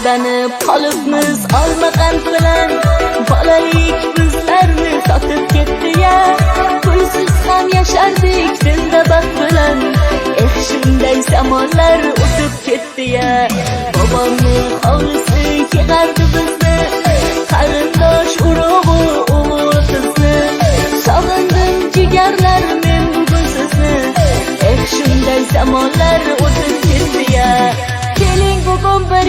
aldanib qolibmiz olmaqand bilan. Bolalik bizlarni sotib ketdi-ya, pulsiz ham yashardik dilda baxt bilan. Shunday zamonlar o'tib ketdi-ya, bobomning hovlisi yig'ardi bizni, qarindosh urug'i o'g'il qizni. Sog'indim jigarlar men bugun sizni, shunday zamonlar o'tib ketdi-ya. Keling bugun bir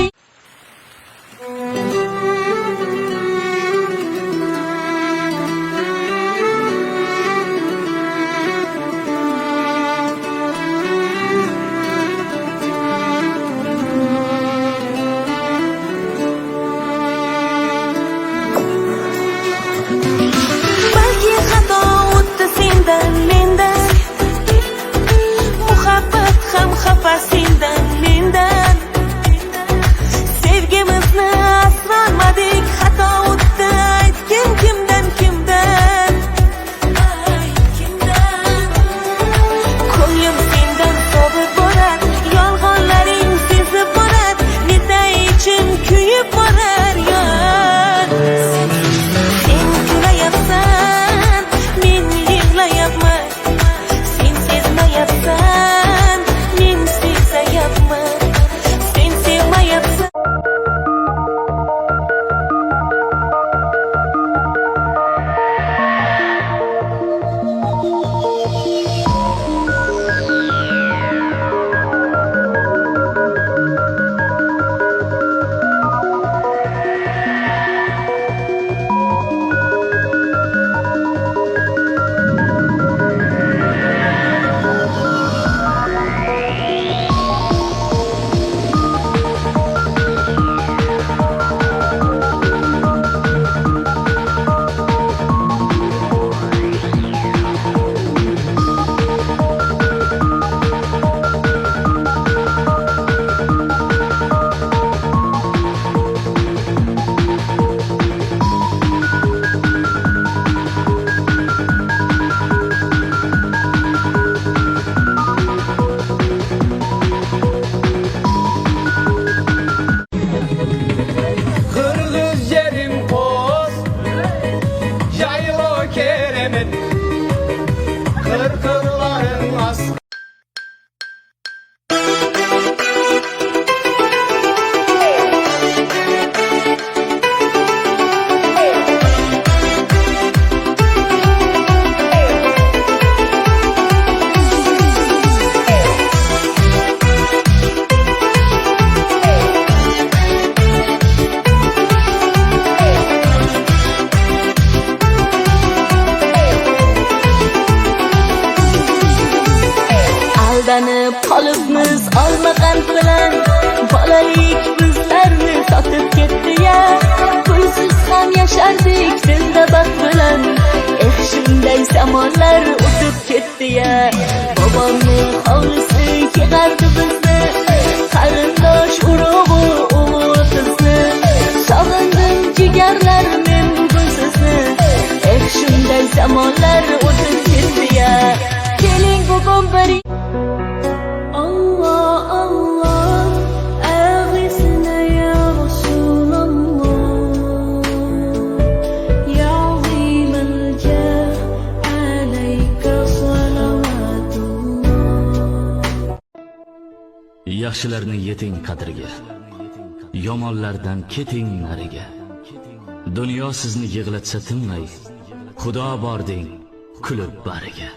sendan mendan sevgimizni asramadik, xato o'tdi aytgin kimdan ko'nglim sendan sovib borar, yolg'onlaring sezib borar, netay ichim kuyib borar. Sen kulayapsan, men yig'layapman, sen sezmayapsan, men sezayapman, sen sevmayapsan. aldanib qolibmiz olmaqand bilan. Bolalik bizlarni sotib ketdi-ya, pulsiz ham yashardik dilda baxt bilan. Shunday zamonlar o'tib ketdi-ya, bobomning hovlisi yig'ardi bizni, qarindosh urug'i o'g'il qizni. Sog'indim jigarlar men bugun sizni, shunday zamonlar o'tib ketdi-ya. Keling bugun bir Yaxshilarni yeting qadriga, yomonlardan keting nariga. Dunyo sizni yig'latsa tinmay, Xudo bording kulib bariga.